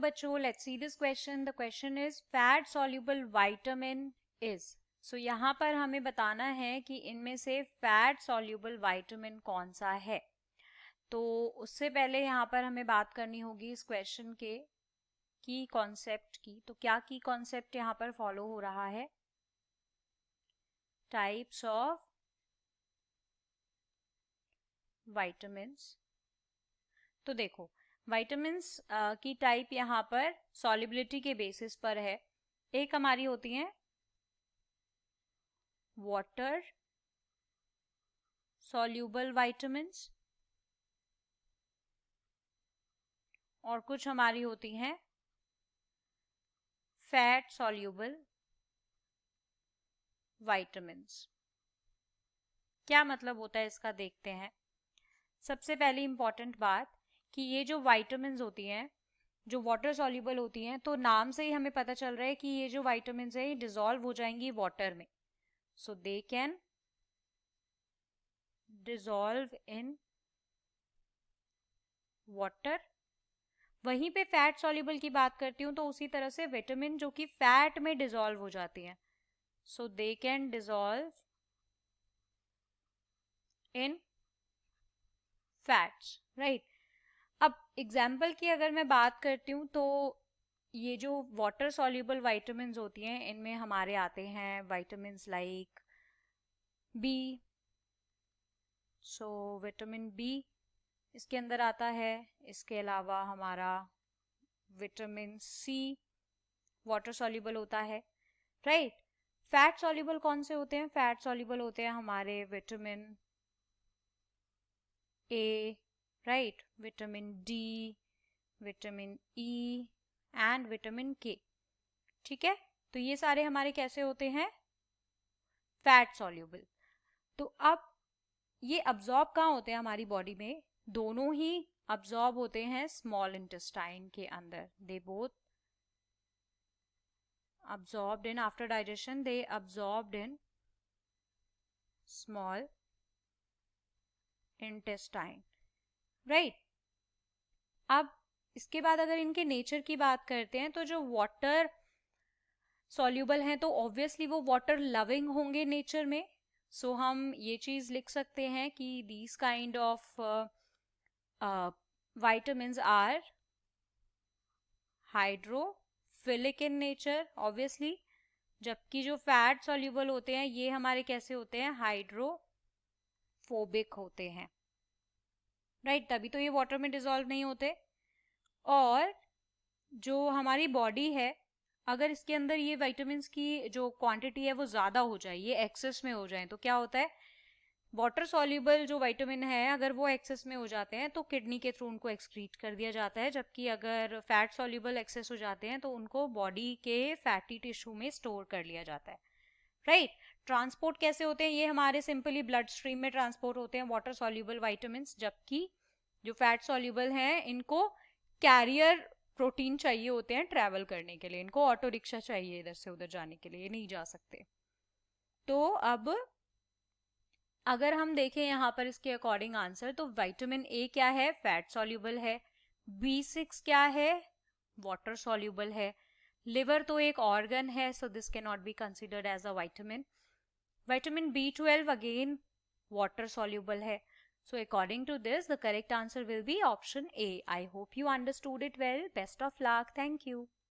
बच्चों, let's see this question. The question is fat soluble vitamin is. So यहाँ पर हमें बताना है कि इनमें से फैट सॉल्युबल विटामिन कौन सा है. तो उससे पहले यहाँ पर हमें बात करनी होगी इस क्वेश्चन के की कॉन्सेप्ट की. तो क्या की कॉन्सेप्ट यहाँ पर फॉलो हो रहा है? Types of vitamins. तो देखो, विटामिन्स की टाइप यहाँ पर सॉल्युबिलिटी के बेसिस पर है. एक हमारी होती है वाटर सॉल्युबल विटामिन्स और कुछ हमारी होती हैं फैट सॉल्युबल विटामिन्स. क्या मतलब होता है इसका देखते हैं. सबसे पहली इंपॉर्टेंट बात कि ये जो विटामिन्स होती हैं जो वाटर सॉल्युबल होती हैं, तो नाम से ही हमें पता चल रहा है कि ये जो विटामिन्स है ये डिसॉल्व हो जाएंगी वाटर में. So they can dissolve in water. वहीं पे फैट सॉल्युबल की बात करती हूँ तो उसी तरह से विटामिन जो कि फैट में डिसॉल्व हो जाती हैं. So they can dissolve in fats, right. अब एग्जाम्पल की अगर मैं बात करती हूँ तो ये जो वाटर सॉल्युबल विटामिन्स होती हैं इनमें हमारे आते हैं vitamins like B. So vitamin B इसके अंदर आता है. इसके अलावा हमारा विटामिन सी वाटर सॉल्युबल होता है, राइट. फैट सॉल्युबल कौन से होते हैं? फैट सॉल्युबल होते हैं हमारे vitamin A, right, vitamin D, vitamin E and vitamin के. ठीक है, तो ये सारे हमारे कैसे होते हैं? Fat soluble. तो अब ये अब्जॉर्ब कहाँ होते हैं हमारी बॉडी में? दोनों ही अब्जॉर्ब होते हैं स्मॉल इंटेस्टाइन के अंदर. They both absorbed in after digestion, they absorbed in small intestine, right. अब इसके बाद अगर इनके नेचर की बात करते हैं तो जो वाटर सॉल्युबल हैं तो ऑब्वियसली वो वाटर लविंग होंगे नेचर में. सो हम ये चीज लिख सकते हैं कि these kind of vitamins are hydrophilic in nature obviously. जबकि जो फैट सॉल्युबल होते हैं ये हमारे कैसे होते हैं? हाइड्रोफोबिक होते हैं, राइट. तभी तो ये वाटर में डिसॉल्व नहीं होते. और जो हमारी बॉडी है अगर इसके अंदर ये विटामिन्स की जो क्वांटिटी है वो ज्यादा हो जाए, ये एक्सेस में हो जाए, तो क्या होता है? वाटर सॉल्युबल जो विटामिन है अगर वो एक्सेस में हो जाते हैं तो किडनी के थ्रू उनको एक्सक्रीट कर दिया जाता है. जबकि अगर फैट सॉल्युबल एक्सेस हो जाते हैं तो उनको बॉडी के फैटी टिश्यू में स्टोर कर लिया जाता है, राइट. ट्रांसपोर्ट कैसे होते हैं? ये हमारे सिंपली ब्लड स्ट्रीम में ट्रांसपोर्ट होते हैं वाटर सॉल्युबल विटामिन्स. जबकि जो फैट सॉल्युबल हैं इनको कैरियर प्रोटीन चाहिए होते हैं ट्रैवल करने के लिए. इनको ऑटो रिक्शा चाहिए इधर से उधर जाने के लिए, नहीं जा सकते. तो अब अगर हम देखें यहाँ पर इसके अकॉर्डिंग आंसर, तो विटामिन ए क्या है? फैट सॉल्युबल है. B6 क्या है? वाटर सॉल्युबल है. लिवर तो एक ऑर्गन है, so this can not be considered as a vitamin. Vitamin B12 again water soluble है. So according to this, the correct answer will be option A. I hope you understood it well. Best of luck. Thank you.